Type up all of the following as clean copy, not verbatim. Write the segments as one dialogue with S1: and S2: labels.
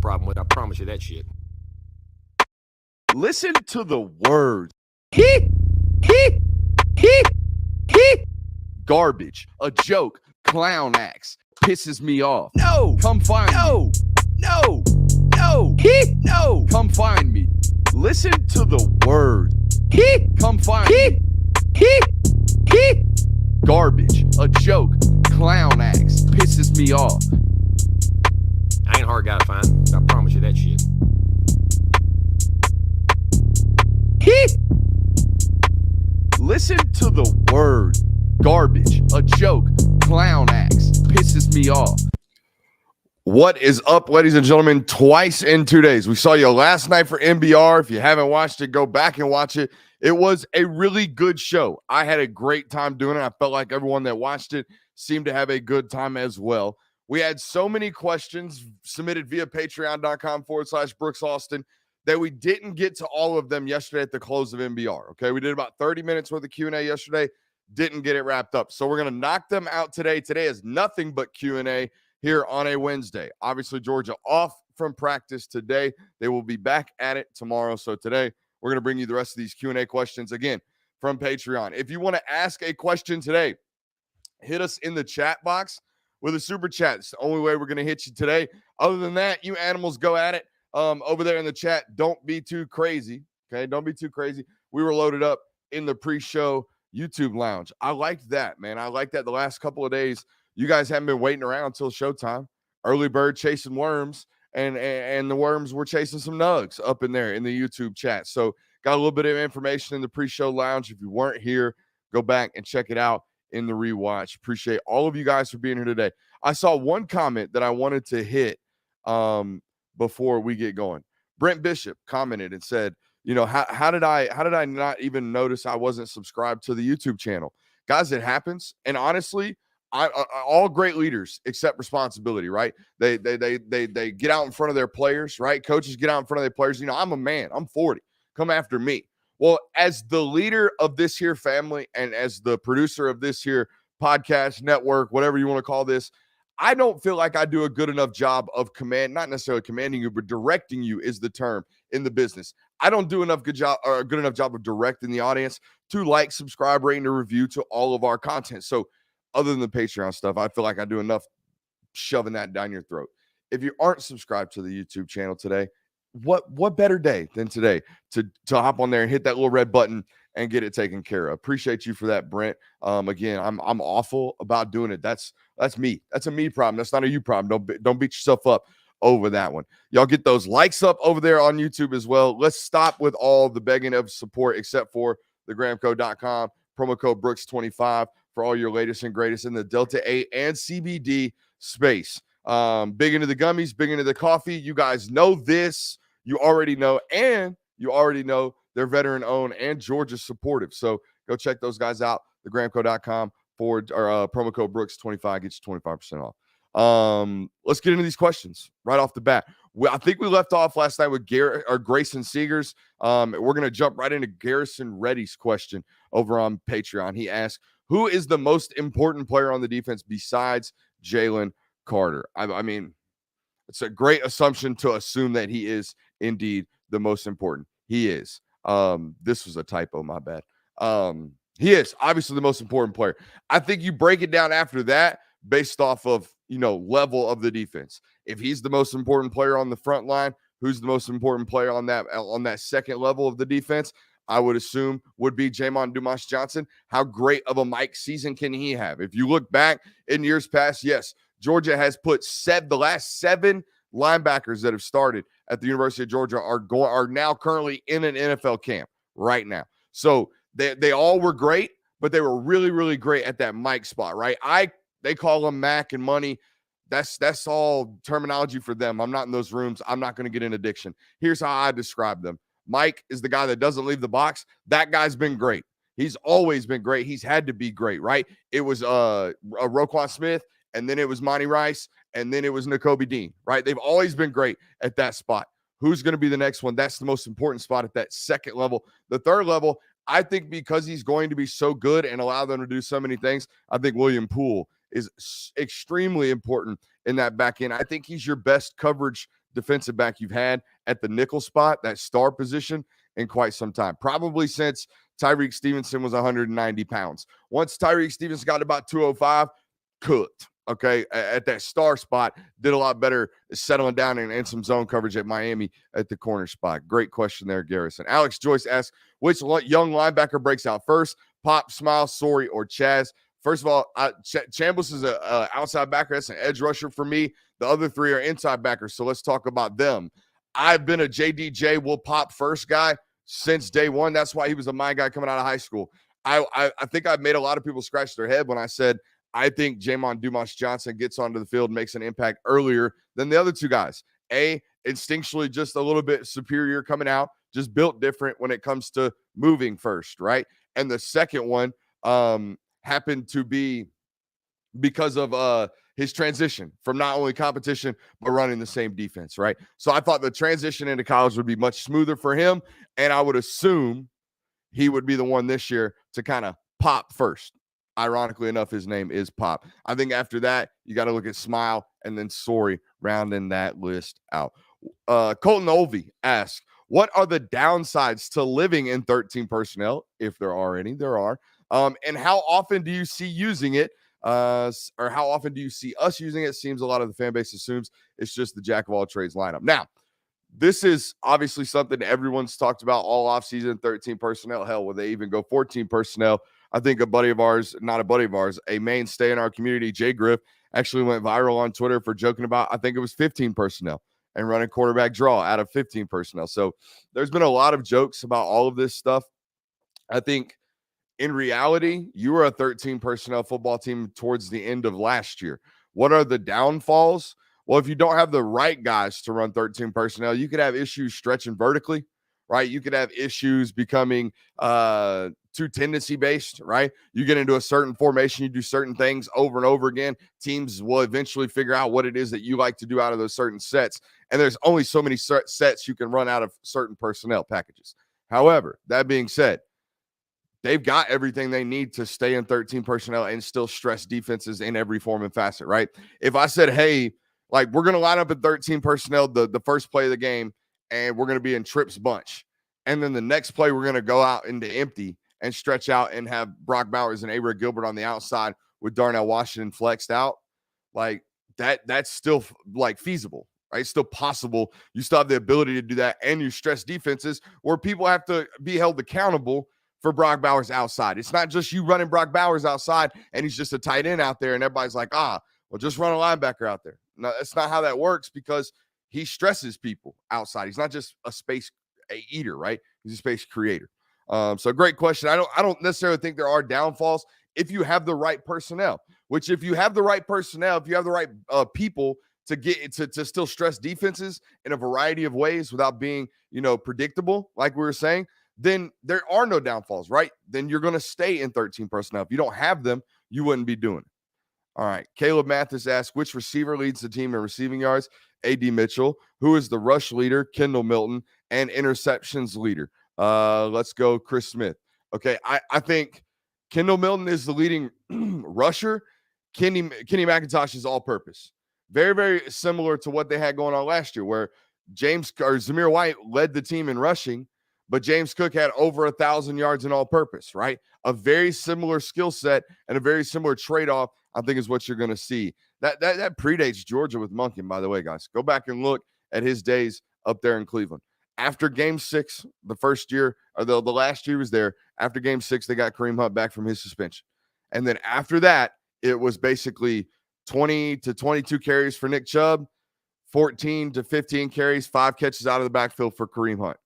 S1: problem with. I promise you that shit.
S2: Listen to the words. Garbage, a joke, clown acts, pisses me off. No, come find me. No, come find me. Listen to the words. Come find me. Garbage, a joke, clown acts, pisses me off.
S1: I ain't a hard guy to find. I promise you that shit.
S2: Listen to the words. Garbage, a joke, clown acts, pisses me off. What is up, ladies and gentlemen? Twice in 2 days. We saw you last night for NBR. If you haven't watched it, go back and watch it. It was a really good show. I had a great time doing it. I felt like everyone that watched it seemed to have a good time as well. We had so many questions submitted via patreon.com/Brooks Austin that we didn't get to all of them yesterday at the close of NBR. Okay, we did about 30 minutes worth of Q&A yesterday. Didn't get it wrapped up. So we're going to knock them out today. Today is nothing but Q&A here on a Wednesday. Obviously, Georgia off from practice today. They will be back at it tomorrow. So today, we're going to bring you the rest of these Q&A questions, again, from Patreon. If you want to ask a question today, hit us in the chat box with a super chat. It's the only way we're going to hit you today. Other than that, you animals go at it over there in the chat. Don't be too crazy, okay? Don't be too crazy. We were loaded up in the pre-show YouTube lounge. I liked that, man. I like that the last couple of days. You guys haven't been waiting around until showtime. Early bird chasing worms, and the worms were chasing some nugs up in there in the YouTube chat. So got a little bit of information in the pre-show lounge. If you weren't here, go back and check it out in the rewatch. Appreciate all of you guys for being here today. I saw one comment that I wanted to hit before we get going. Brent Bishop commented and said, you know, how did I not even notice I wasn't subscribed to the YouTube channel? Guys, it happens. And honestly, all great leaders accept responsibility, right? They get out in front of their players, right? Coaches get out in front of their players. You know, I'm a man. I'm 40. Come after me. Well, as the leader of this here family and as the producer of this here podcast network, whatever you want to call this, I don't feel like I do a good enough job of not necessarily commanding you, but directing you is the term in the business. I don't do a good enough job of directing the audience to like, subscribe, rate, and a review to all of our content. So other than the Patreon stuff, I feel like I do enough shoving that down your throat. If you aren't subscribed to the YouTube channel today, what better day than today to hop on there and hit that little red button and get it taken care of. Appreciate you for that, Brent. Again, I'm awful about doing it. That's me. That's a me problem. That's not a you problem. Don't beat yourself up over that one. Y'all get those likes up over there on YouTube as well. Let's stop with all the begging of support except for thegramco.com, promo code Brooks25 for all your latest and greatest in the Delta 8 and CBD space. Big into the gummies, big into the coffee. You guys know this. You already know, and you already know they're veteran owned and Georgia supportive. So go check those guys out. Thegramco.com promo code Brooks25 gets you 25% off. Let's get into these questions right off the bat. I think we left off last night with Grayson Seegers. We're going to jump right into Garrison Reddy's question over on Patreon. He asked, who is the most important player on the defense besides Jalen Carter? I mean, it's a great assumption to assume that he is indeed the most important. He is. This was a typo, my bad. He is obviously the most important player. I think you break it down after that based off of, level of the defense. If he's the most important player on the front line, who's the most important player on that second level of the defense? I would assume would be Jamon Dumas-Johnson. How great of a Mike season can he have? If you look back in years past, yes, Georgia has put the last 7 linebackers that have started at the University of Georgia are now currently in an NFL camp right now. So they all were great, but they were really, really great at that Mike spot, right? They call them Mac and Money. That's all terminology for them. I'm not in those rooms. I'm not going to get in addiction. Here's how I describe them. Mike is the guy that doesn't leave the box. That guy's been great. He's always been great. He's had to be great, right? It was Roquan Smith, and then it was Monty Rice, and then it was Nakobe Dean, right? They've always been great at that spot. Who's going to be the next one? That's the most important spot at that second level. The third level, I think because he's going to be so good and allow them to do so many things, I think William Poole is extremely important in that back end. I think he's your best coverage defensive back you've had at the nickel spot, that star position, in quite some time. Probably since Tyreek Stevenson was 190 pounds. Once Tyreek Stevenson got about 205, cooked. Okay, at that star spot, did a lot better settling down in some zone coverage at Miami at the corner spot. Great question there, Garrison. Alex Joyce asks, which young linebacker breaks out first? Pop, Smile, Sorey, or Chaz? First of all, Chambliss is a outside backer. That's an edge rusher for me. The other three are inside backers, so let's talk about them. I've been a JDJ will pop first guy since day one. That's why he was a my guy coming out of high school. I think I've made a lot of people scratch their head when I said I think Jamon Dumas Johnson gets onto the field, makes an impact earlier than the other two guys. Instinctually just a little bit superior coming out, just built different when it comes to moving first, right? And the second one happened to be because of his transition from not only competition, but running the same defense, right? So I thought the transition into college would be much smoother for him, and I would assume he would be the one this year to kind of pop first. Ironically enough, his name is Pop. I think after that, you got to look at Smile and then Sorey rounding that list out. Colton Olvey asks, what are the downsides to living in 13 personnel? If there are any, there are. And how often do you see using it? Or how often do you see us using it? Seems a lot of the fan base assumes it's just the jack of all trades lineup. Now, this is obviously something everyone's talked about all offseason, 13 personnel. Hell, will they even go 14 personnel? I think a buddy of ours, not a buddy of ours, a mainstay in our community, Jay Griff, actually went viral on Twitter for joking about, I think it was 15 personnel and running quarterback draw out of 15 personnel. So there's been a lot of jokes about all of this stuff. I think in reality, you were a 13 personnel football team towards the end of last year. What are the downfalls? Well, if you don't have the right guys to run 13 personnel, you could have issues stretching vertically, right? You could have issues becoming too tendency based, right? You get into a certain formation, you do certain things over and over again. Teams will eventually figure out what it is that you like to do out of those certain sets. And there's only so many sets you can run out of certain personnel packages. However, that being said, they've got everything they need to stay in 13 personnel and still stress defenses in every form and facet, right? If I said, hey, like we're going to line up at 13 personnel the first play of the game, and we're going to be in trips bunch. And then the next play, we're going to go out into empty and stretch out and have Brock Bowers and A-Rod Gilbert on the outside with Darnell Washington flexed out. Like that's still like feasible, right? It's still possible. You still have the ability to do that, and you stress defenses where people have to be held accountable for Brock Bowers outside. It's not just you running Brock Bowers outside and he's just a tight end out there and everybody's like, well, just run a linebacker out there. No, that's not how that works because he stresses people outside. He's not just a space eater, right? He's a space creator. So great question. I don't necessarily think there are downfalls if you have the right personnel, which if you have the right personnel, if you have the right people to get to still stress defenses in a variety of ways without being, predictable, like we were saying, then there are no downfalls, right? Then you're going to stay in 13 personnel. If you don't have them, you wouldn't be doing it. All right. Caleb Mathis asks, which receiver leads the team in receiving yards? A.D. Mitchell. Who is the rush leader? Kendall Milton. And interceptions leader? Let's go Chris Smith. Okay. I think Kendall Milton is the leading rusher. Kenny McIntosh is all purpose. Very, very similar to what they had going on last year, where Zamir White led the team in rushing, but James Cook had over 1,000 yards in all purpose, right? A very similar skill set and a very similar trade-off, I think, is what you're going to see. That predates Georgia with Monken, by the way, guys. Go back and look at his days up there in Cleveland. After Game 6, the first year, or the last year was there, after Game 6, they got Kareem Hunt back from his suspension. And then after that, it was basically 20 to 22 carries for Nick Chubb, 14 to 15 carries, 5 catches out of the backfield for Kareem Hunt.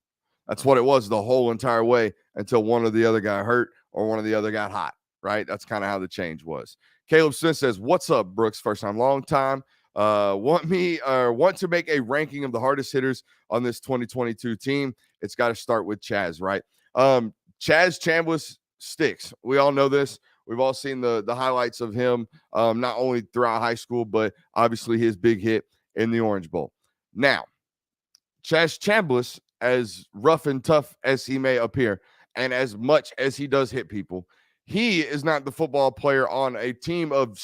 S2: That's what it was the whole entire way until one or the other got hurt or one or the other got hot, right? That's kind of how the change was. Caleb Smith says, what's up, Brooks? First time, long time. Want to make a ranking of the hardest hitters on this 2022 team. It's got to start with Chaz, right? Chaz Chambliss sticks. We all know this. We've all seen the highlights of him, not only throughout high school, but obviously his big hit in the Orange Bowl. Now, Chaz Chambliss, as rough and tough as he may appear, and as much as he does hit people, he is not the football player on a team of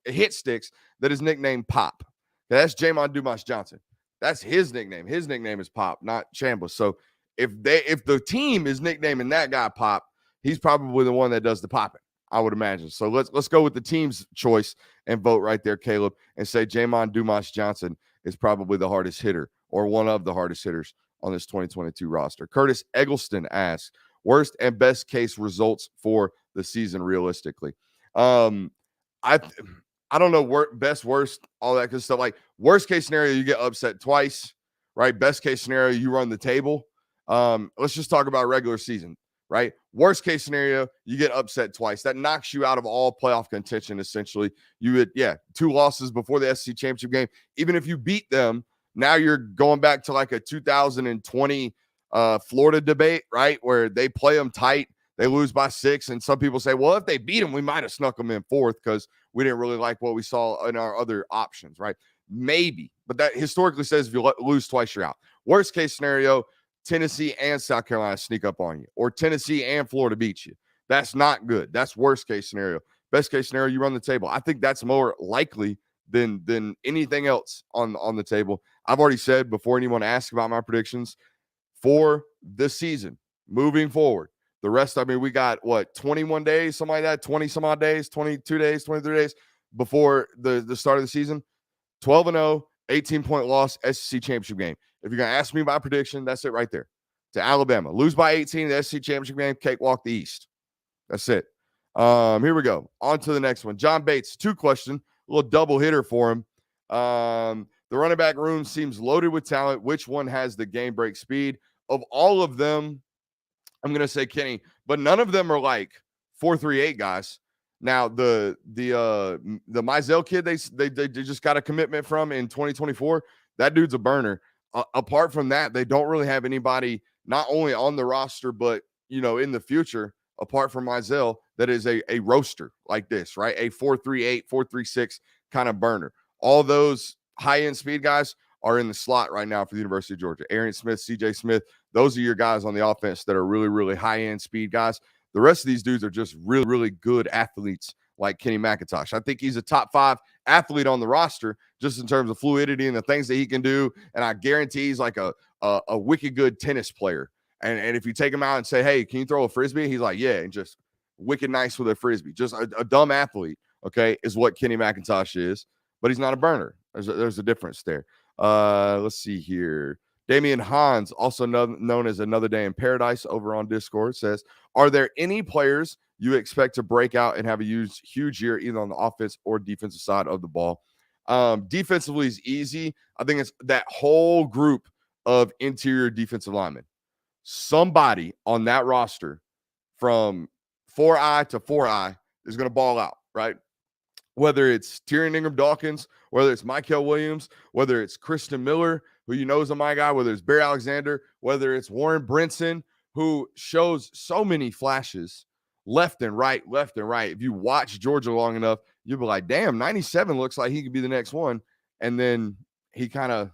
S2: hit sticks that is nicknamed Pop. That's Jamon Dumas Johnson. That's his nickname. His nickname is Pop, not Chambliss. So if the team is nicknaming that guy Pop, he's probably the one that does the popping, I would imagine. So let's go with the team's choice and vote right there, Caleb, and say Jamon Dumas Johnson is probably the hardest hitter or one of the hardest hitters on this 2022 roster. Curtis Eggleston asks, worst and best case results for the season realistically. I don't know, best, worst, all that good stuff. Like worst case scenario, you get upset twice, right? Best case scenario, you run the table. Let's just talk about regular season, right? Worst case scenario, you get upset twice. That knocks you out of all playoff contention, essentially. You would, 2 losses before the SEC championship game. Even if you beat them, now you're going back to like a 2020 Florida debate, right? Where they play them tight, they lose by 6, and some people say, well, if they beat them, we might have snuck them in 4th because we didn't really like what we saw in our other options, right? Maybe, but that historically says if you lose twice, you're out. Worst case scenario, Tennessee and South Carolina sneak up on you, or Tennessee and Florida beat you. That's not good. That's worst case scenario. Best case scenario, you run the table. I think that's more likely than anything else on the table. I've already said before anyone asks about my predictions for this season, moving forward. The rest, I mean, we got 21 days, something like that, 20 some odd days, 22 days, 23 days before the start of the season. 12-0, 18-point loss, SEC championship game. If you're going to ask me my prediction, that's it right there. To Alabama. Lose by 18 in the SEC championship game, cakewalk the East. That's it. Here we go. On to the next one. John Bates, 2-question, a little double hitter for him. The running back room seems loaded with talent. Which one has the game break speed? Of all of them, I'm going to say Kenny, but none of them are like 4.38 guys. Now, the Mizell kid, they just got a commitment from in 2024. That dude's a burner. Apart from that, they don't really have anybody not only on the roster, but, in the future, apart from Mizell, that is a roaster like this, right? A 4.38, 4.36 kind of burner. All those high-end speed guys are in the slot right now for the University of Georgia. Arian Smith, CJ Smith, those are your guys on the offense that are really, really high-end speed guys. The rest of these dudes are just really, really good athletes like Kenny McIntosh. I think he's a top 5 athlete on the roster just in terms of fluidity and the things that he can do. And I guarantee he's like a wicked good tennis player. And if you take him out and say, hey, can you throw a Frisbee? He's like, yeah, and just wicked nice with a Frisbee. Just a dumb athlete, okay, is what Kenny McIntosh is. But he's not a burner. There's a difference there. Let's see here. Damian Hans, also known as Another Day in Paradise over on Discord, says, are there any players you expect to break out and have a huge year either on the offense or defensive side of the ball? Defensively is easy. I think it's that whole group of interior defensive linemen. Somebody on that roster from 4I to 4I is going to ball out, right? Whether it's Tyrion Ingram-Dawkins, whether it's Michael Williams, whether it's Christian Miller, who you know is a my guy, whether it's Barry Alexander, whether it's Warren Brinson, who shows so many flashes left and right. If you watch Georgia long enough, you'll be like, damn, 97 looks like he could be the next one. And then he kind of,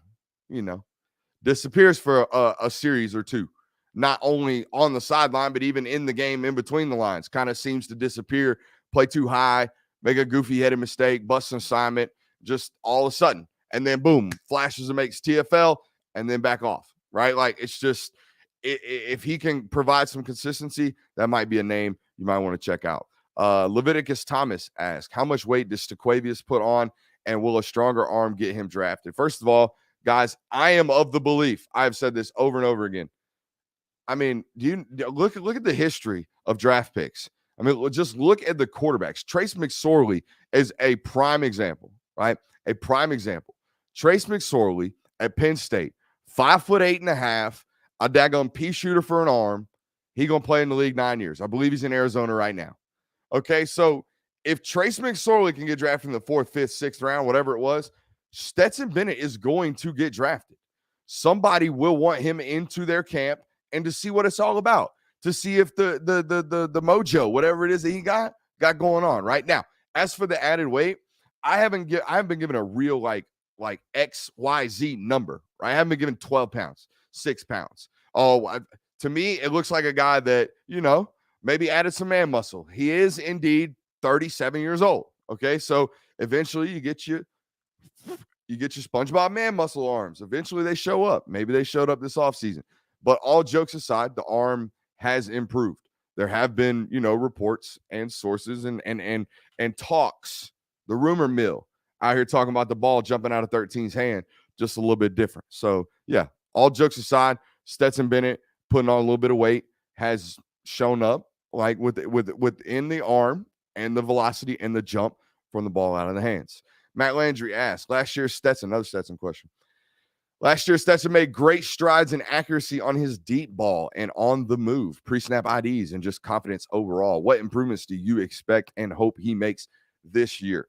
S2: disappears for a series or two. Not only on the sideline, but even in the game in between the lines. Kind of seems to disappear, play too high, make a goofy-headed mistake, bust an assignment, just all of a sudden. And then, boom, flashes and makes TFL, and then back off, right? Like, it's just, if he can provide some consistency, that might be a name you might want to check out. Leviticus Thomas asks, how much weight does Dequevius put on, and will a stronger arm get him drafted? First of all, guys, I am of the belief, I've said this over and over again. I mean, do you look at the history of draft picks? I mean, just look at the quarterbacks. Trace McSorley is a prime example, right? A prime example. Trace McSorley at Penn State, 5'8.5", a daggone pea shooter for an arm. He gonna play in the league 9 years. I believe he's in Arizona right now. Okay, so if Trace McSorley can get drafted in the 4th, 5th, 6th round, whatever it was, Stetson Bennett is going to get drafted. Somebody will want him into their camp and to see what it's all about, to see if the mojo, whatever it is that he got going on right now. As for the added weight, I haven't been given a real like XYZ number, right? I haven't been given 12 pounds, 6 pounds. To me, it looks like a guy that, maybe added some man muscle. He is indeed 37 years old. Okay. So eventually you get You get your SpongeBob man muscle arms. Eventually they show up. Maybe they showed up this offseason. But all jokes aside, the arm has improved. There have been, reports and sources and talks, the rumor mill out here talking about the ball jumping out of 13's hand just a little bit different. So, yeah, all jokes aside, Stetson Bennett putting on a little bit of weight has shown up like within the arm and the velocity and the jump from the ball out of the hands. Matt Landry asked, another Stetson question. Last year, Stetson made great strides in accuracy on his deep ball and on the move, pre-snap IDs, and just confidence overall. What improvements do you expect and hope he makes this year?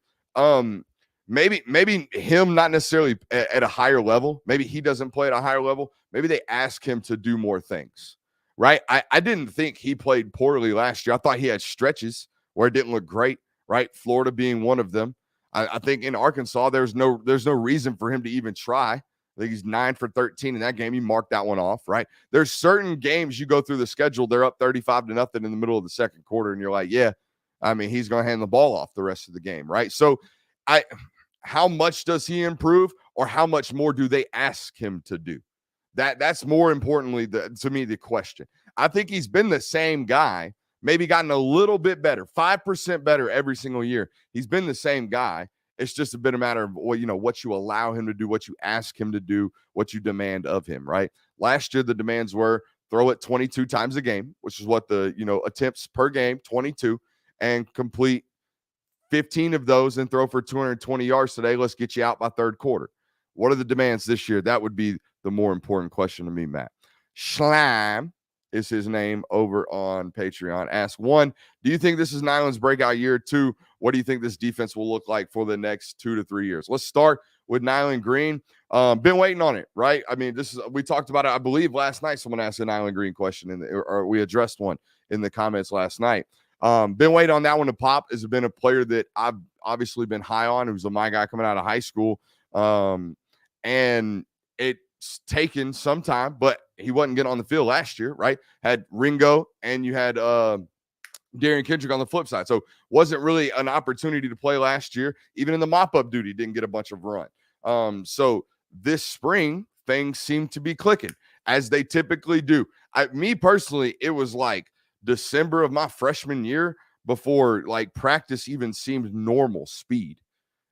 S2: Maybe him not necessarily at a higher level. Maybe he doesn't play at a higher level. Maybe they ask him to do more things, right? I didn't think he played poorly last year. I thought he had stretches where it didn't look great, right? Florida being one of them. I think in Arkansas, there's no reason for him to even try. I think he's 9 for 13 in that game. He marked that one off, right? There's certain games you go through the schedule, they're up 35-0 in the middle of the second quarter, and you're like, yeah, I mean, he's going to hand the ball off the rest of the game, right? So how much does he improve, or how much more do they ask him to do? That's more importantly, to me, the question. I think he's been the same guy, maybe gotten a little bit better, 5% better every single year. He's been the same guy. It's just been a matter of, what you allow him to do, what you ask him to do, what you demand of him, right? Last year, the demands were throw it 22 times a game, which is what the, attempts per game, 22, and complete 15 of those and throw for 220 yards today. Let's get you out by third quarter. What are the demands this year? That would be the more important question to me, Matt. Slime is his name over on Patreon. Ask 1, do you think this is Nyland's breakout year? 2, what do you think this defense will look like for the next 2 to 3 years? Let's start with Nyland Green. Been waiting on it, right? I mean, we talked about it, I believe, last night. Someone asked a Nyland Green question, or we addressed one in the comments last night. Been waiting on that one to pop. Has been a player that I've obviously been high on. He was my guy coming out of high school. And it's taken some time, but he wasn't getting on the field last year, right? Had Ringo and you had Darian Kendrick on the flip side. So wasn't really an opportunity to play last year. Even in the mop-up duty, didn't get a bunch of run. So this spring, things seem to be clicking, as they typically do. Me personally, it was like December of my freshman year before like practice even seemed normal speed.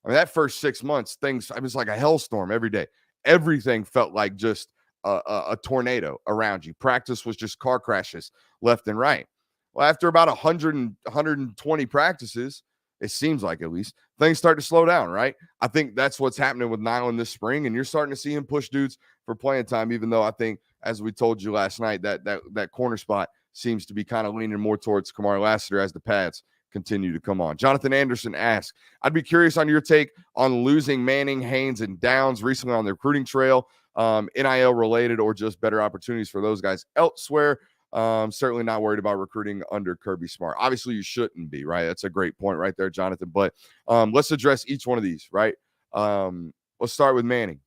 S2: I mean, that first 6 months, it was like a hellstorm every day. Everything felt like just a tornado around you. Practice was just car crashes left and right. Well, after about 120 practices, it seems like, at least, things start to slow down, right? I think that's what's happening with Nyland this spring, and you're starting to see him push dudes for playing time, even though I think, as we told you last night, that corner spot seems to be kind of leaning more towards Kamari Lassiter as the pads continue to come on. Jonathan Anderson asks, I'd be curious on your take on losing Manning, Haynes, and Downs recently on the recruiting trail, NIL related, or just better opportunities for those guys elsewhere. Certainly not worried about recruiting under Kirby Smart. Obviously, you shouldn't be, right? That's a great point right there, Jonathan. But let's address each one of these, right? Let's start with Manning.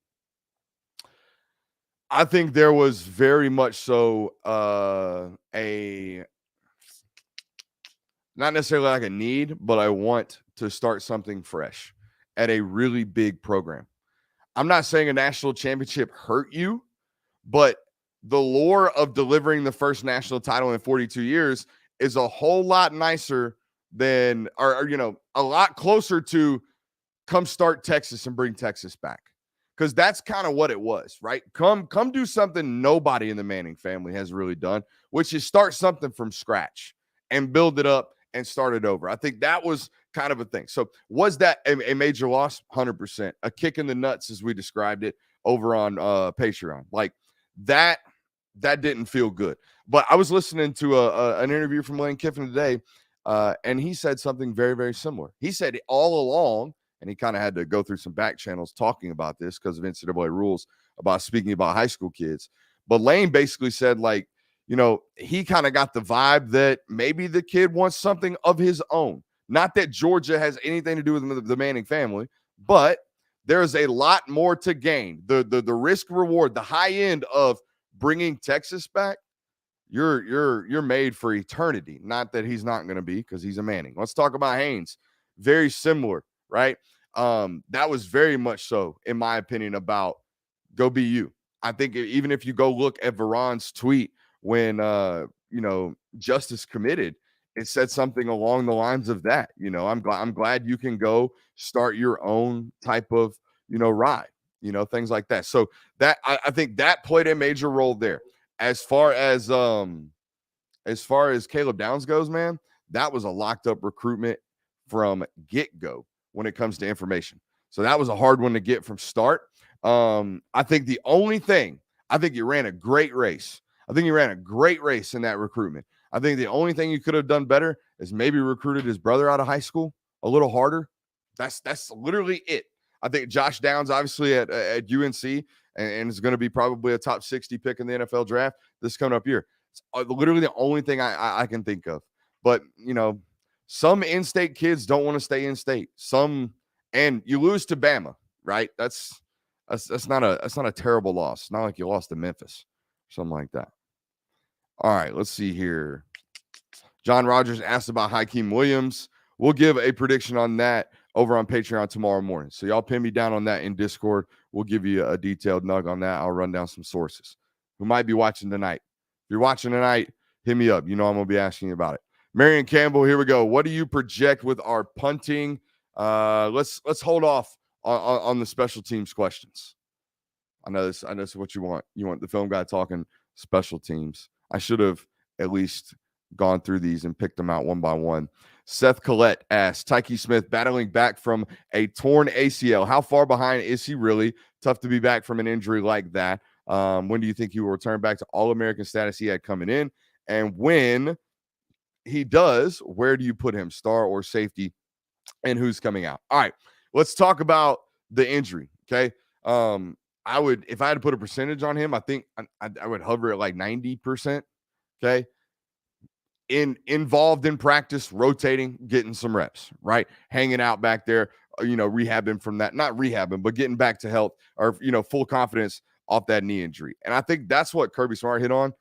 S2: I think there was very much so not necessarily like a need, but I want to start something fresh at a really big program. I'm not saying a national championship hurt you, but the lore of delivering the first national title in 42 years is a whole lot nicer than, or a lot closer to come start Texas and bring Texas back. Because that's kind of what it was, right? Come do something nobody in the Manning family has really done, which is start something from scratch and build it up and start it over. I think that was kind of a thing. So was that a major loss? 100%. A kick in the nuts, as we described it over on Patreon. Like that didn't feel good. But I was listening to an interview from Lane Kiffin today, and he said something very, very similar. He said all along, and he kind of had to go through some back channels talking about this because of NCAA rules about speaking about high school kids. But Lane basically said, like, he kind of got the vibe that maybe the kid wants something of his own. Not that Georgia has anything to do with the Manning family, but there's a lot more to gain. The risk reward, the high end of bringing Texas back, you're made for eternity. Not that he's not going to be, because he's a Manning. Let's talk about Haynes. Very similar, right? that was very much so, in my opinion, about go be you. I think even if you go look at Veron's tweet when Justice committed, it said something along the lines of that. I'm glad you can go start your own type of ride, things like that. So that I think that played a major role there. As far as Caleb Downs goes, man, that was a locked up recruitment from get-go when it comes to information. So that was a hard one to get from start. I think you ran a great race. I think you ran a great race in that recruitment. I think the only thing you could have done better is maybe recruited his brother out of high school a little harder. That's literally it. I think Josh Downs, obviously at UNC, and is going to be probably a top 60 pick in the NFL draft this coming up year. It's literally the only thing I can think of. But some in-state kids don't want to stay in-state. And you lose to Bama, right? That's not a terrible loss. It's not like you lost to Memphis, something like that. All right, let's see here. John Rogers asked about Hakeem Williams. We'll give a prediction on that over on Patreon tomorrow morning. So y'all pin me down on that in Discord. We'll give you a detailed nug on that. I'll run down some sources who might be watching tonight. If you're watching tonight, hit me up. I'm going to be asking you about it. Marion Campbell, here we go. What do you project with our punting? Let's hold off on the special teams questions. I know this is what you want. You want the film guy talking special teams. I should have at least gone through these and picked them out one by one. Seth Collette asked, Tyke Smith battling back from a torn ACL. How far behind is he really? Tough to be back from an injury like that. When do you think he will return back to All-American status he had coming in? And when he does, where do you put him, star or safety, and who's coming out? All right, let's talk about the injury, okay? If I had to put a percentage on him, I think I would hover at like 90%, okay? Involved in practice, rotating, getting some reps, right? Hanging out back there, rehabbing from that, not rehabbing, but getting back to health or, full confidence off that knee injury. And I think that's what Kirby Smart hit on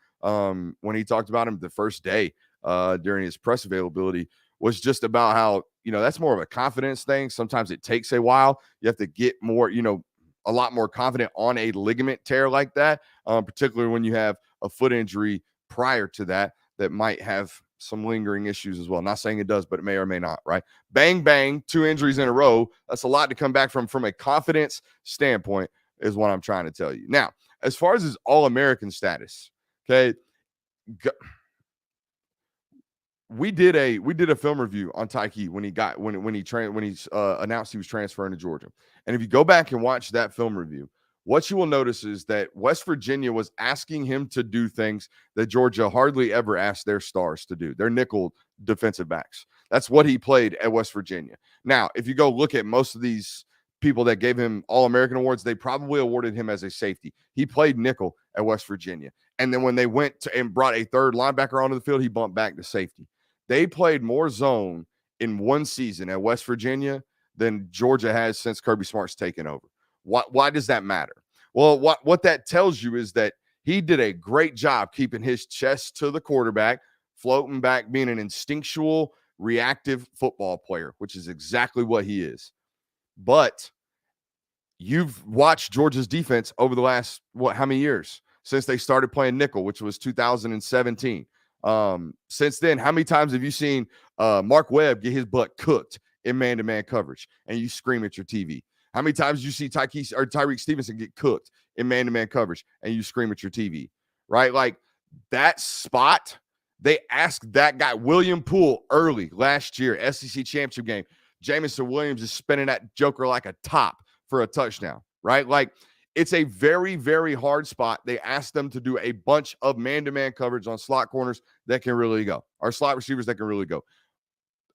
S2: when he talked about him the first day during his press availability, was just about how, that's more of a confidence thing. Sometimes it takes a while. You have to get more, a lot more confident on a ligament tear like that, particularly when you have a foot injury prior to that might have some lingering issues as well. Not saying it does, but it may or may not, right? Bang, bang, 2 injuries in a row. That's a lot to come back from a confidence standpoint is what I'm trying to tell you. Now, as far as his All-American status, okay, we did a film review on Tyke when he announced he was transferring to Georgia. And if you go back and watch that film review, what you will notice is that West Virginia was asking him to do things that Georgia hardly ever asked their stars to do. Their nickel defensive backs. That's what he played at West Virginia. Now, if you go look at most of these people that gave him All-American awards, they probably awarded him as a safety. He played nickel at West Virginia. And then when they went and brought a third linebacker onto the field, he bumped back to safety. They played more zone in one season at West Virginia than Georgia has since Kirby Smart's taken over. Why does that matter? Well, what that tells you is that he did a great job keeping his chest to the quarterback, floating back, being an instinctual, reactive football player, which is exactly what he is. But you've watched Georgia's defense over the last, how many years? Since they started playing nickel, which was 2017. Since then, how many times have you seen Mark Webb get his butt cooked in man-to-man coverage and you scream at your TV? How many times do you see Tyreek Stevenson get cooked in man-to-man coverage and you scream at your TV, right? Like that spot, they asked that guy, William Poole, early last year, SEC championship game. Jamison Williams is spinning that joker like a top for a touchdown, right? Like it's a very, very hard spot. They asked them to do a bunch of man-to-man coverage on slot corners that can really go, or slot receivers that can really go.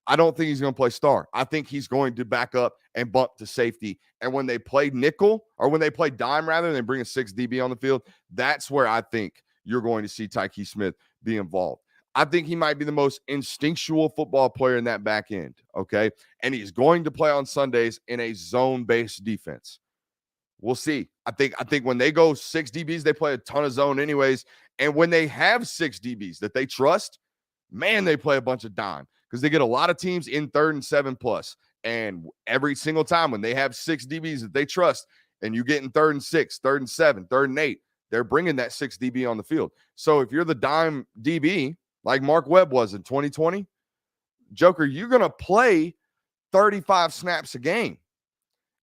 S2: I don't think he's going to play star. I think he's going to back up and bump to safety. And when they play nickel, or when they play dime rather, and they bring a 6 DB on the field, that's where I think you're going to see Tyke Smith be involved. I think he might be the most instinctual football player in that back end, okay? And he's going to play on Sundays in a zone-based defense. We'll see. I think when they go 6 DBs, they play a ton of zone anyways. And when they have 6 DBs that they trust, man, they play a bunch of dime because they get a lot of teams in 3rd and 7+. And every single time when they have 6 DBs that they trust, and you get in 3rd and 6, 3rd and 7, 3rd and 8, they're bringing that 6 DB on the field. So if you're the dime DB, like Mark Webb was in 2020, Joker, you're going to play 35 snaps a game.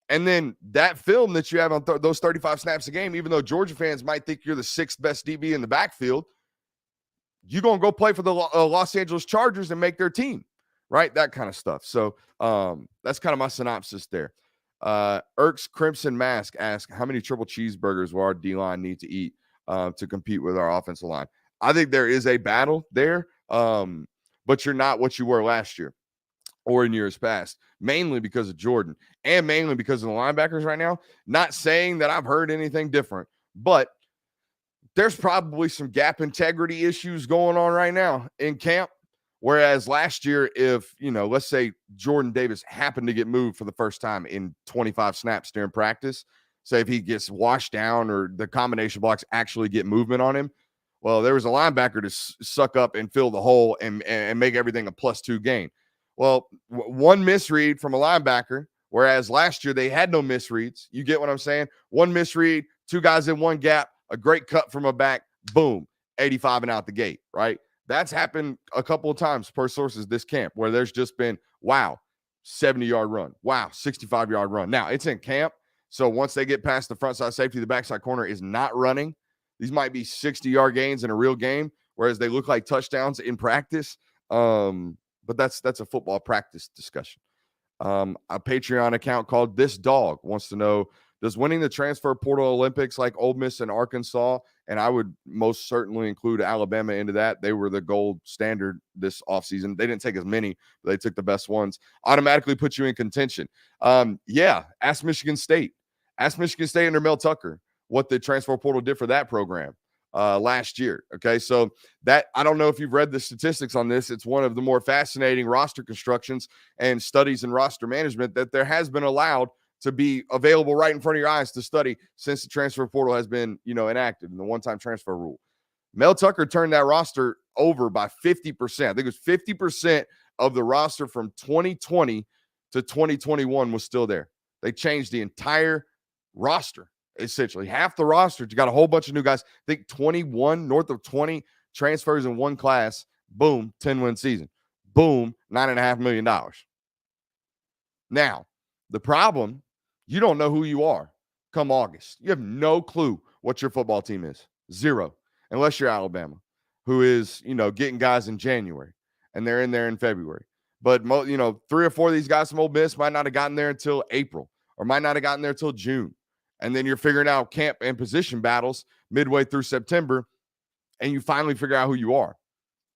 S2: And then that film that you have on those 35 snaps a game, even though Georgia fans might think you're the 6th best DB in the backfield, you're going to go play for the Los Angeles Chargers and make their team, right? That kind of stuff. So that's kind of my synopsis there. Erks Crimson Mask asks, how many triple cheeseburgers will our D-line need to eat to compete with our offensive line? I think there is a battle there, but you're not what you were last year or in years past, mainly because of Jordan and mainly because of the linebackers right now. Not saying that I've heard anything different, but there's probably some gap integrity issues going on right now in camp. Whereas last year, if, let's say Jordan Davis happened to get moved for the first time in 25 snaps during practice, say if he gets washed down or the combination blocks actually get movement on him, well, there was a linebacker to suck up and fill the hole and make everything a +2 gain. Well, one misread from a linebacker, whereas last year they had no misreads. You get what I'm saying? One misread, 2 guys in one gap, a great cut from a back, boom, 85 and out the gate, right? That's happened a couple of times per sources this camp where there's just been, wow, 70-yard run. Wow, 65-yard run. Now, it's in camp, so once they get past the front side safety, the backside corner is not running. These might be 60-yard gains in a real game, whereas they look like touchdowns in practice. But that's a football practice discussion. A Patreon account called This Dog wants to know, does winning the transfer portal Olympics like Ole Miss and Arkansas, and I would most certainly include Alabama into that. They were the gold standard this offseason. They didn't take as many, but they took the best ones. Automatically put you in contention. Yeah, ask Michigan State. Ask Michigan State under Mel Tucker what the transfer portal did for that program last year. Okay, so that, I don't know if you've read the statistics on this. It's one of the more fascinating roster constructions and studies in roster management that there has been allowed to be available right in front of your eyes to study since the transfer portal has been, enacted in the one-time transfer rule. Mel Tucker turned that roster over by 50%. I think it was 50% of the roster from 2020 to 2021 was still there. They changed the entire roster, essentially. Half the roster, you got a whole bunch of new guys. I think 21, north of 20 transfers in one class. Boom, 10-win season. Boom, $9.5 million. Now, the problem, you don't know who you are come August. You have no clue what your football team is. Zero. Unless you're Alabama, who is, getting guys in January, and they're in there in February. But, 3 or 4 of these guys from Ole Miss might not have gotten there until April or might not have gotten there until June. And then you're figuring out camp and position battles midway through September, and you finally figure out who you are.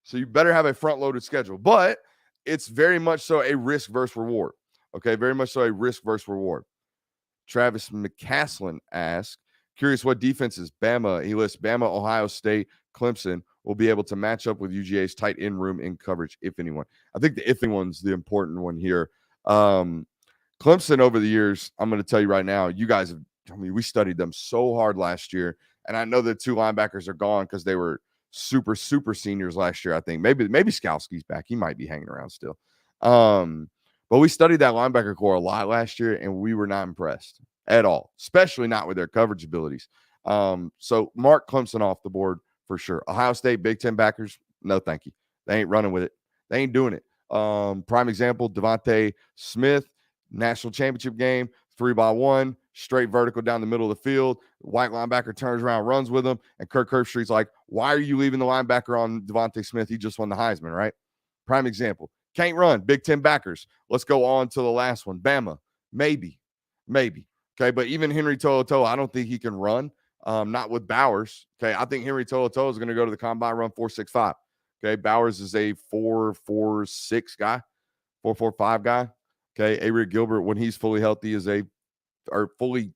S2: So you better have a front-loaded schedule. But it's very much so a risk versus reward. Okay, very much so a risk versus reward. Travis McCaslin asks, curious what defenses Bama, he lists Bama, Ohio State, Clemson will be able to match up with UGA's tight end room in coverage, if anyone. I think the if anyone's the important one here. Clemson over the years, I'm going to tell you right now, you guys have, we studied them so hard last year. And I know the 2 linebackers are gone because they were super, super seniors last year, I think. Maybe Skalski's back. He might be hanging around still. But we studied that linebacker core a lot last year, and we were not impressed at all, especially not with their coverage abilities. So mark Clemson off the board for sure. Ohio State, Big Ten backers, no thank you. They ain't running with it. They ain't doing it. Prime example, Devontae Smith, national championship game, 3-by-1, straight vertical down the middle of the field. White linebacker turns around, runs with him, and Kirk Herbstreit's like, why are you leaving the linebacker on Devontae Smith? He just won the Heisman, right? Prime example. Can't run. Big Ten backers. Let's go on to the last one. Bama. Maybe. Okay, but even Henry To'oTo'o, I don't think he can run. Not with Bowers. Okay, I think Henry To'oTo'o is going to go to the combine run 4.65. Okay, Bowers is a 4.46 guy, 4.45 guy. Okay, Aric Gilbert, when he's fully healthy, is not fully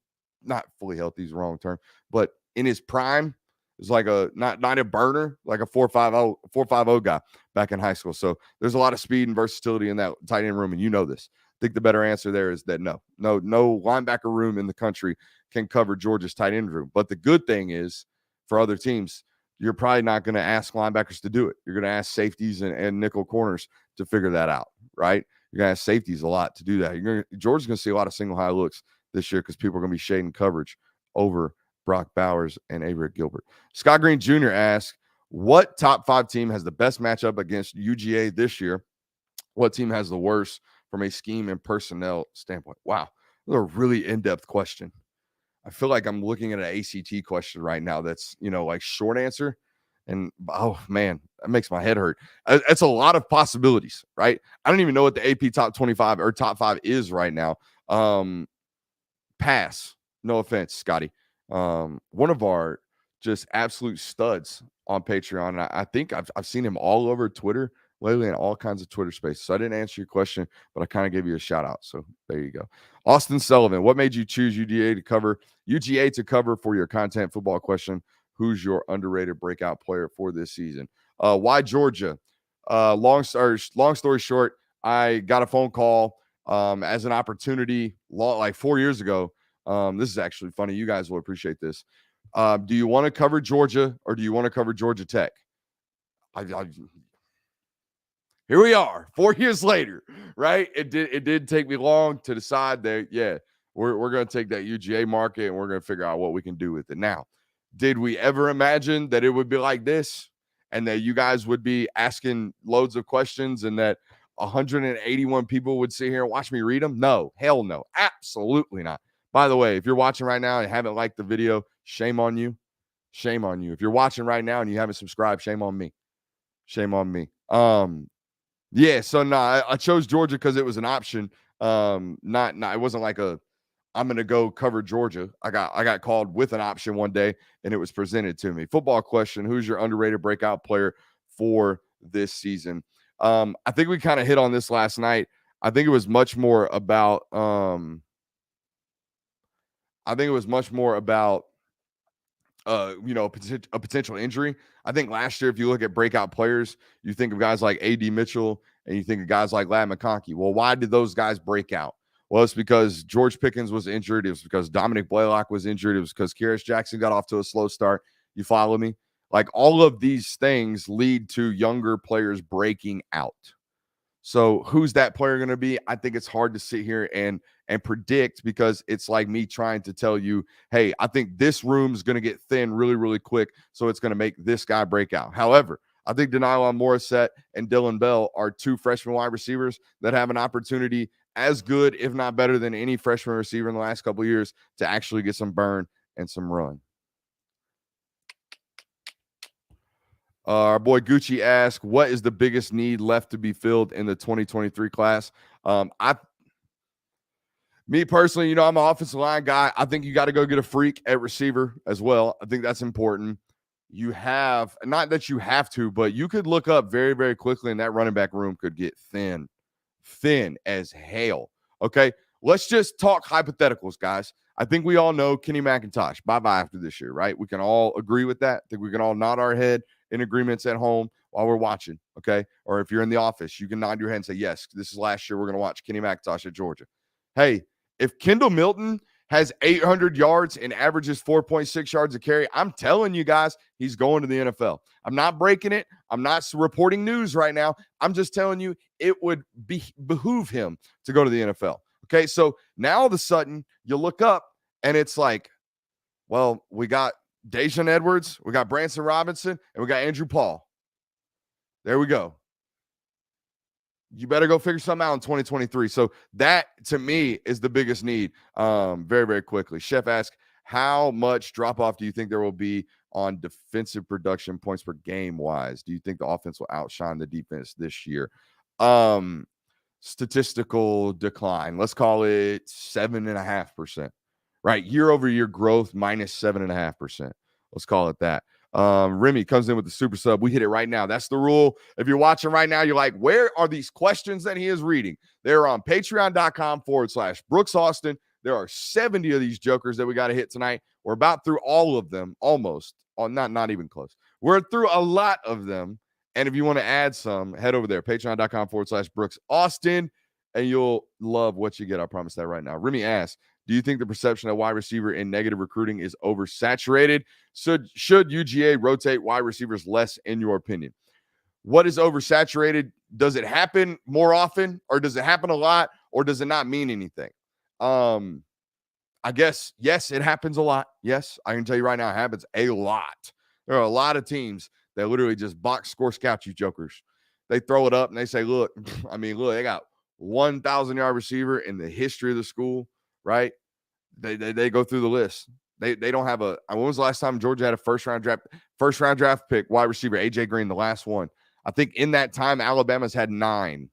S2: healthy is the wrong term, but in his prime, is like a not a burner, like a 4.50 guy back in high school. So there's a lot of speed and versatility in that tight end room, and you know this. I think the better answer there is that no linebacker room in the country can cover Georgia's tight end room. But the good thing is, for other teams, you're probably not going to ask linebackers to do it. You're going to ask safeties and nickel corners to figure that out, right? You're going to have safeties a lot to do that. Georgia's going to see a lot of single high looks this year because people are going to be shading coverage over Brock Bowers and Avery Gilbert. Scott Green Jr. asks, what top 5 team has the best matchup against UGA this year? What team has the worst from a scheme and personnel standpoint? Wow, that's a really in-depth question. I feel like I'm looking at an ACT question right now that's, like short answer. And, oh, man, that makes my head hurt. It's a lot of possibilities, right? I don't even know what the AP top 25 or top 5 is right now. Pass. No offense, Scotty. One of our just absolute studs on Patreon. And I think I've seen him all over Twitter lately in all kinds of Twitter space. So I didn't answer your question, but I kind of gave you a shout out. So there you go. Austin Sullivan, what made you choose UGA to cover for your content football question? Who's your underrated breakout player for this season? Why Georgia? Long story short, I got a phone call as an opportunity like 4 years ago. This is actually funny. You guys will appreciate this. Do you want to cover Georgia or do you want to cover Georgia Tech? Here we are 4 years later, right? It did take me long to decide that, yeah, we're going to take that UGA market and we're going to figure out what we can do with it. Now, did we ever imagine that it would be like this and that you guys would be asking loads of questions and that 181 people would sit here and watch me read them? No, hell no, absolutely not. By the way, if you're watching right now and haven't liked the video, shame on you. Shame on you. If you're watching right now and you haven't subscribed, shame on me. Shame on me. Yeah, so I chose Georgia because it was an option. It wasn't like I'm gonna go cover Georgia. I got called with an option one day and it was presented to me. Football question: who's your underrated breakout player for this season? I think we kind of hit on this last night. I think it was much more about a potential injury. I think last year, if you look at breakout players, you think of guys like A.D. Mitchell and you think of guys like Ladd McConkey. Well, why did those guys break out? Well, it's because George Pickens was injured. It was because Dominic Blaylock was injured. It was because Kearis Jackson got off to a slow start. You follow me? Like all of these things lead to younger players breaking out. So who's that player going to be? I think it's hard to sit here and predict because it's like me trying to tell you, hey, I think this room's going to get thin really, really quick. So it's going to make this guy break out. However, I think Denylon Morissette and Dylan Bell are 2 freshman wide receivers that have an opportunity as good, if not better than any freshman receiver in the last couple of years to actually get some burn and some run. Our boy Gucci asked, what is the biggest need left to be filled in the 2023 class? Me personally, I'm an offensive line guy. I think you got to go get a freak at receiver as well. I think that's important. You have, not that you have to, but you could look up very, very quickly and that running back room could get thin as hell. Okay. Let's just talk hypotheticals, guys. I think we all know Kenny McIntosh. Bye-bye after this year, right? We can all agree with that. I think we can all nod our head in agreements at home while we're watching, okay? Or if you're in the office, you can nod your head and say, yes, this is last year. We're going to watch Kenny McIntosh at Georgia. Hey, if Kendall Milton has 800 yards and averages 4.6 yards a carry, I'm telling you guys, he's going to the NFL. I'm not breaking it. I'm not reporting news right now. I'm just telling you it would behoove him to go to the NFL. Okay, so now all of a sudden you look up and it's like, well, we got Dajon Edwards, we got Branson Robinson, and we got Andrew Paul. There we go. You better go figure something out in 2023. So that, to me, is the biggest need very, very quickly. Chef asks, how much drop-off do you think there will be on defensive production points per game-wise? Do you think the offense will outshine the defense this year? Statistical decline. Let's call it 7.5%. Right? Year-over-year growth minus 7.5%. Let's call it that. Remy comes in with the super sub. We hit it right now. That's the rule. If you're watching right now, you're like, where are these questions that he is reading? They're on patreon.com/Brooks Austin. There are 70 of these jokers that we got to hit tonight. We're about through all of them, almost. Not even close. We're through a lot of them. And if you want to add some, head over there, patreon.com/Brooks Austin, and you'll love what you get. I promise that right now. Remy asks, do you think the perception of wide receiver in negative recruiting is oversaturated? Should UGA rotate wide receivers less, in your opinion? What is oversaturated? Does it happen more often, or does it happen a lot, or does it not mean anything? I guess, yes, it happens a lot. Yes, I can tell you right now, it happens a lot. There are a lot of teams that literally just box score scout you jokers. They throw it up and they say, look, they got 1,000-yard receiver in the history of the school, right? They go through the list. They don't have a. When was the last time Georgia had a first round draft pick wide receiver? AJ Green, the last one. I think in that time, Alabama's had 9.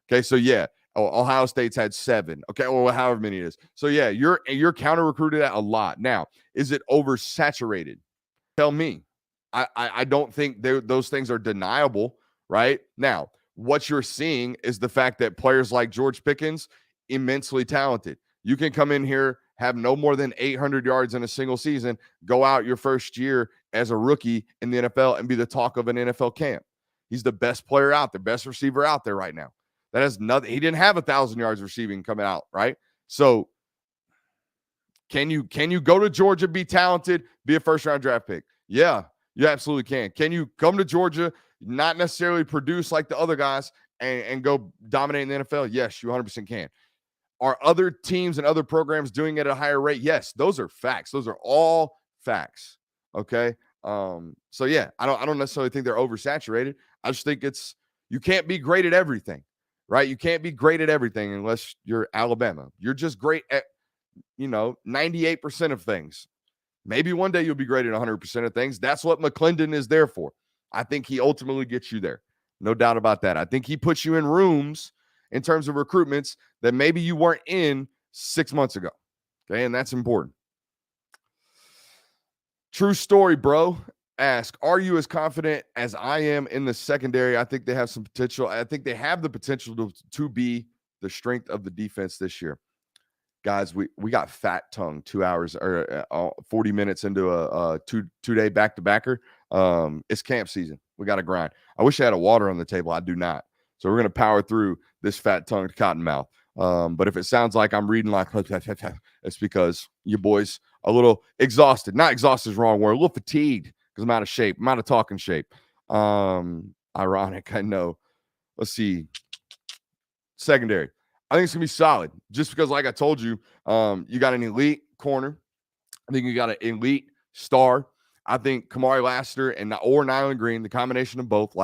S2: Okay, so yeah, Ohio State's had 7. Okay, well, however many it is. So yeah, you're counter recruited at a lot. Now, is it oversaturated? Tell me. I don't think those things are deniable. Right now, what you're seeing is the fact that players like George Pickens, immensely talented. You can come in here, have no more than 800 yards in a single season, go out your first year as a rookie in the NFL and be the talk of an NFL camp. He's the best player out there, best receiver out there right now. That has nothing. He didn't have 1,000 yards receiving coming out, right? So can you go to Georgia, be talented, be a first-round draft pick? Yeah, you absolutely can. Can you come to Georgia, not necessarily produce like the other guys, and go dominate in the NFL? Yes, you 100% can. Are other teams and other programs doing it at a higher rate? Yes, those are facts. Those are all facts. Okay. So yeah, I don't necessarily think they're oversaturated. I just think you can't be great at everything, right? You can't be great at everything unless you're Alabama. You're just great at 98% of things. Maybe one day you'll be great at 100% of things. That's what McClendon is there for. I think he ultimately gets you there. No doubt about that. I think he puts you in rooms in terms of recruitments that maybe you weren't in 6 months ago. Okay, and that's important. True story, bro. Ask, are you as confident as I am in the secondary? I think they have some potential. I think they have the potential to be the strength of the defense this year. Guys, we got fat tongue 2 hours or 40 minutes into a two-day back-to-backer. It's camp season. We got to grind. I wish I had a water on the table. I do not. So we're going to power through this fat-tongued cottonmouth. But if it sounds like I'm reading like, it's because you boys a little exhausted. Not exhausted is the wrong word. A little fatigued because I'm out of shape. I'm out of talking shape. Ironic, I know. Let's see. Secondary. I think it's going to be solid just because, like I told you, you got an elite corner. I think you got an elite star. I think Kamari Lassiter or Nyland Green, the combination of both,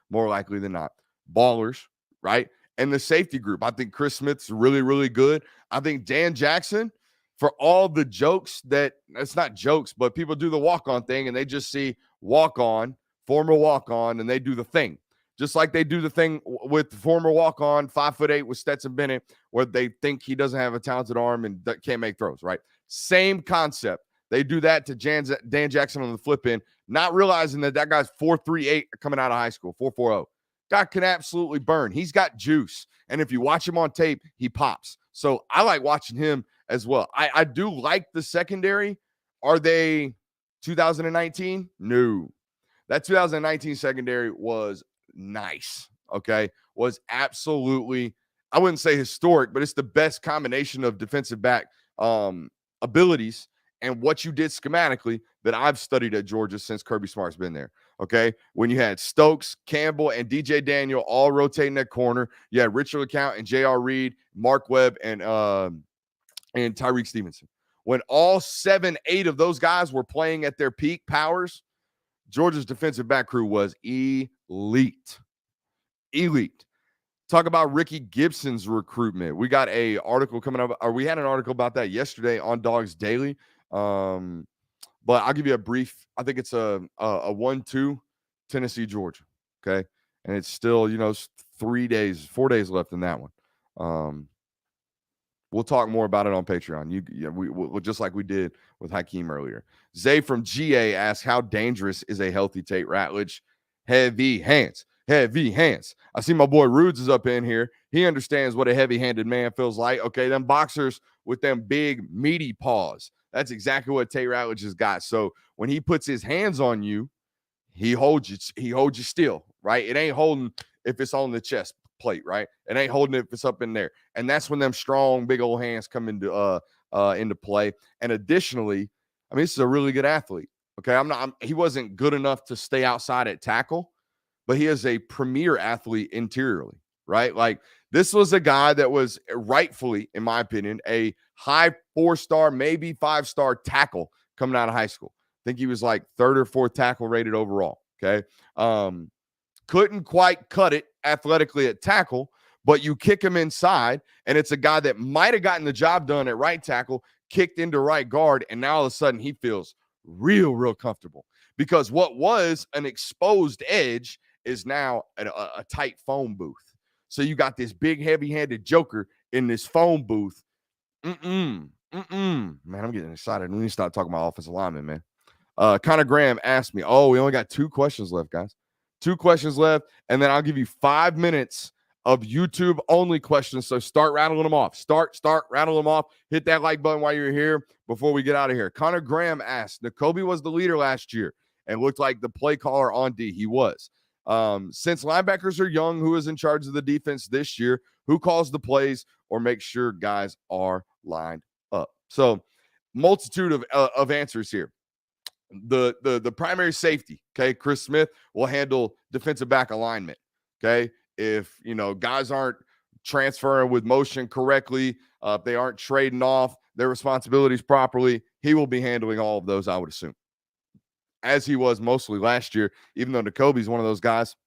S2: more likely than not. Ballers, right? And the safety group. I think Chris Smith's really, really good. I think Dan Jackson, for all the jokes it's not jokes, but people do the walk-on thing and they just see walk-on, former walk-on, and they do the thing. Just like they do the thing with the former walk-on, 5'8" with Stetson Bennett, where they think he doesn't have a talented arm and can't make throws, right? Same concept. They do that to Dan Jackson on the flip end, not realizing that guy's 4.38 coming out of high school, 4.40. Guy can absolutely burn. He's got juice. And if you watch him on tape, he pops. So I like watching him as well. I do like the secondary. Are they 2019? No. That 2019 secondary was nice, okay? Was absolutely, I wouldn't say historic, but it's the best combination of defensive back abilities and what you did schematically that I've studied at Georgia since Kirby Smart's been there, okay? When you had Stokes, Campbell, and DJ Daniel all rotating that corner, you had Richard LeCount and J.R. Reed, Mark Webb, and Tyreek Stevenson. When all 7, 8 of those guys were playing at their peak powers, Georgia's defensive back crew was elite. Talk about Ricky Gibson's recruitment. We got a article coming up, or we had an article about that yesterday on Dogs Daily. But I'll give you a brief. I think it's a 1-2 Tennessee, Georgia. Okay. And it's still, 4 days left in that one. We'll talk more about it on Patreon. We'll just like we did with Hakeem earlier. Zay from GA asks, how dangerous is a healthy Tate Ratledge? Heavy hands. I see my boy Rudes is up in here. He understands what a heavy-handed man feels like. Okay, them boxers with them big, meaty paws. That's exactly what Tate Ratledge has got. So when he puts his hands on you, he holds you still, right? It ain't holding if it's on the chest plate, right? It ain't holding it if it's up in there. And that's when them strong, big old hands come into play. And additionally, this is a really good athlete. Okay, he wasn't good enough to stay outside at tackle, but he is a premier athlete interiorly, right? Like, this was a guy that was rightfully, in my opinion, a high 4-star, maybe 5-star tackle coming out of high school. I think he was like 3rd or 4th tackle rated overall. Okay. Couldn't quite cut it athletically at tackle, but you kick him inside, and it's a guy that might have gotten the job done at right tackle, kicked into right guard, and now all of a sudden he feels real comfortable, because what was an exposed edge is now a tight phone booth. So you got this big, heavy-handed joker in this phone booth. Man, I'm getting excited. We need to start talking about offensive linemen, man. Connor Graham asked me, we only got 2 questions left, guys. 2 questions left, and then I'll give you 5 minutes of YouTube-only questions. So start rattling them off. Start rattling them off. Hit that like button while you're here before we get out of here. Connor Graham asked, Nakobe was the leader last year and looked like the play caller on D. He was. Since linebackers are young, who is in charge of the defense this year? Who calls the plays or makes sure guys are lined up? So multitude of answers here. The primary safety, okay, Chris Smith will handle defensive back alignment. Okay, if guys aren't transferring with motion correctly, if they aren't trading off their responsibilities properly, he will be handling all of those, I would assume, as he was mostly last year. Even though Nakobe's one of those guys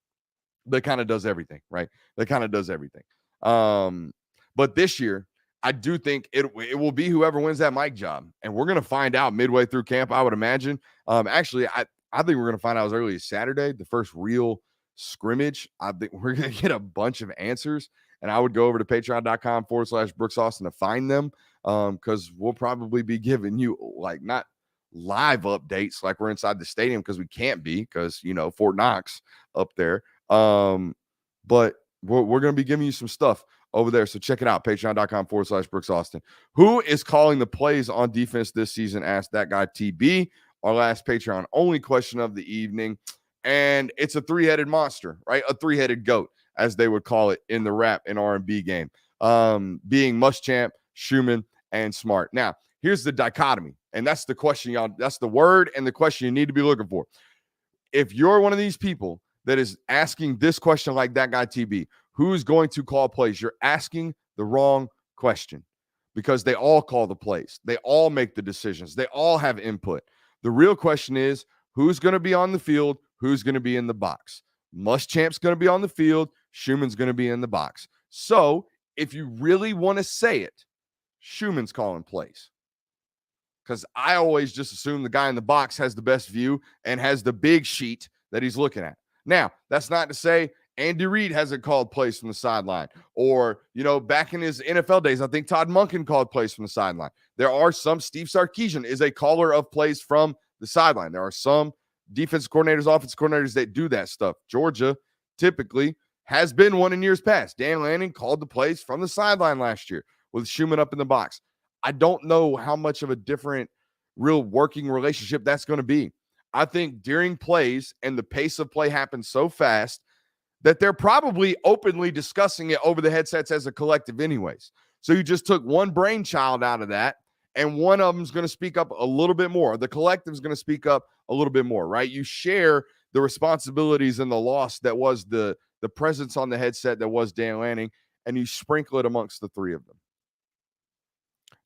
S2: that kind of does everything, right? That kind of does everything. But this year, I do think it will be whoever wins that mic job. And we're going to find out midway through camp, I would imagine. Actually, I think we're going to find out as early as Saturday, the first real scrimmage. I think we're going to get a bunch of answers. And I would go over to patreon.com/Brooks Austin to find them, because we'll probably be giving you, like, not live updates like we're inside the stadium, because we can't be, because, Fort Knox up there. But we're going to be giving you some stuff over there. So check it out. Patreon.com/Brooks Austin. Who is calling the plays on defense this season? Asked that guy TB, our last Patreon only question of the evening. And it's a 3-headed monster, right? A 3-headed goat, as they would call it in the rap and R&B game. Being Muschamp, Schumann, and Smart. Now, here's the dichotomy. And that's the question, y'all. That's the word and the question you need to be looking for. If you're one of these people that is asking this question like that guy TB, who's going to call plays? You're asking the wrong question, because they all call the plays. They all make the decisions. They all have input. The real question is, who's going to be on the field? Who's going to be in the box? Muschamp's going to be on the field. Schumann's going to be in the box. So if you really want to say it, Schumann's calling plays. Because I always just assume the guy in the box has the best view and has the big sheet that he's looking at. Now, that's not to say Andy Reid hasn't called plays from the sideline, or, back in his NFL days, I think Todd Monken called plays from the sideline. There are some, Steve Sarkisian is a caller of plays from the sideline. There are some defensive coordinators, offensive coordinators that do that stuff. Georgia typically has been one in years past. Dan Lanning called the plays from the sideline last year with Schumann up in the box. I don't know how much of a different real working relationship that's going to be. I think during plays, and the pace of play happens so fast, that they're probably openly discussing it over the headsets as a collective anyways. So you just took one brainchild out of that, and one of them is going to speak up a little bit more. The collective is going to speak up a little bit more, right? You share the responsibilities and the loss that was the presence on the headset that was Dan Lanning, and you sprinkle it amongst the 3 of them.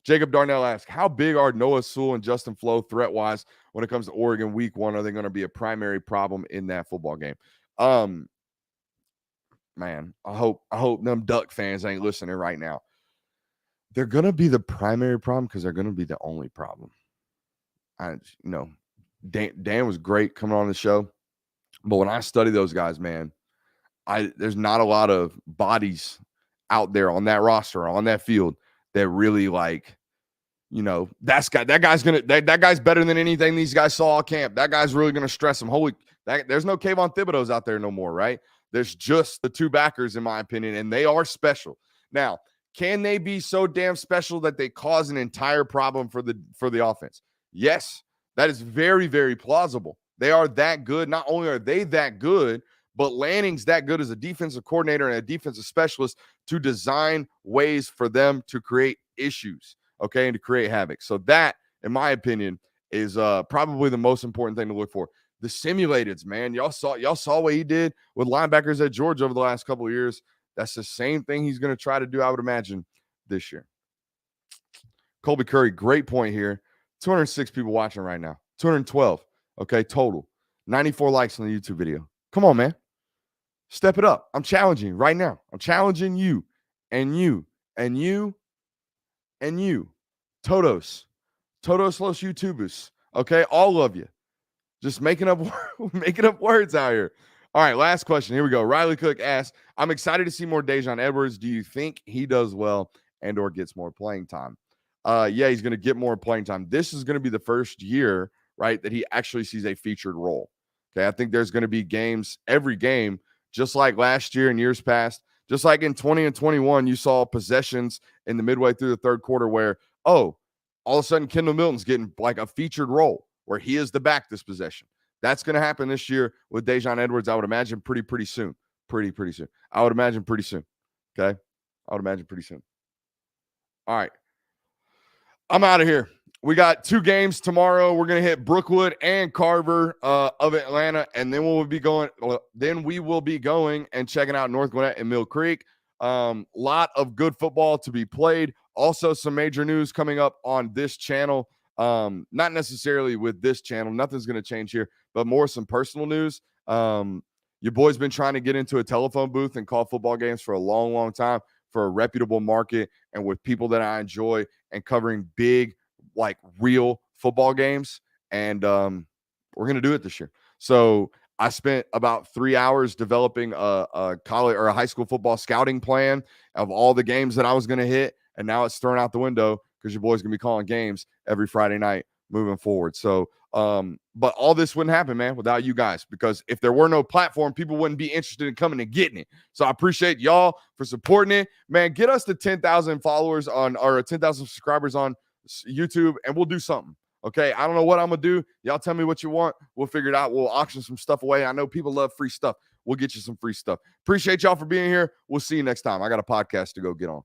S2: Jacob Darnell asks, how big are Noah Sewell and Justin Flo threat-wise when it comes to Oregon week 1? Are they going to be a primary problem in that football game? Man, I hope them Duck fans ain't listening right now. They're going to be the primary problem because they're going to be the only problem. Dan was great coming on the show, but when I study those guys, man, there's not a lot of bodies out there on that roster, on that field, that really, like, that guy's better than anything these guys saw all camp. That guy's really going to stress them. There's no Kayvon Thibodeau's out there no more, right? There's just the 2 backers, in my opinion, and they are special. Now, can they be so damn special that they cause an entire problem for the offense? Yes, that is very, very plausible. They are that good. Not only are they that good, but Lanning's that good as a defensive coordinator and a defensive specialist to design ways for them to create issues, okay, and to create havoc. So that, in my opinion, is probably the most important thing to look for. the simulateds, man. Y'all saw what he did with linebackers at Georgia over the last couple of years. That's the same thing he's going to try to do, I would imagine, this year. Colby Curry, great point here. 206 people watching right now. 212, okay, total. 94 likes on the YouTube video. Come on, man. Step it up. I'm challenging right now. I'm challenging you and you and you and you. Todos los YouTubers, okay? All of you. Just making up words out here. All right, last question. Here we go. Riley Cook asks, I'm excited to see more Dejon Edwards. Do you think he does well and or gets more playing time? Yeah, he's going to get more playing time. This is going to be the first year, right, that he actually sees a featured role. Okay, I think there's going to be games, every game, just like last year and years past, just like in 20 and 21, you saw possessions in the midway through the third quarter where, all of a sudden Kendall Milton's getting like a featured role where he is the back this possession. That's going to happen this year with Dejon Edwards, I would imagine pretty soon. Pretty soon. I would imagine pretty soon. Okay? I would imagine pretty soon. All right. I'm out of here. We got 2 games tomorrow. We're going to hit Brookwood and Carver of Atlanta, and then we will be going and checking out North Gwinnett and Mill Creek. Lot of good football to be played. Also, some major news coming up on this channel. Not necessarily with this channel. Nothing's going to change here, but more some personal news. Your boy's been trying to get into a telephone booth and call football games for a long time for a reputable market and with people that I enjoy and covering big, like real football games. And we're going to do it this year. So I spent about 3 hours developing a college or a high school football scouting plan of all the games that I was going to hit. And now it's thrown out the window because your boy's going to be calling games every Friday night moving forward. So, but all this wouldn't happen, man, without you guys, because if there were no platform, people wouldn't be interested in coming and getting it. So I appreciate y'all for supporting it, man. Get us to 10,000 followers on, or 10,000 subscribers on YouTube, and we'll do something. Okay. I don't know what I'm going to do. Y'all tell me what you want. We'll figure it out. We'll auction some stuff away. I know people love free stuff. We'll get you some free stuff. Appreciate y'all for being here. We'll see you next time. I got a podcast to go get on.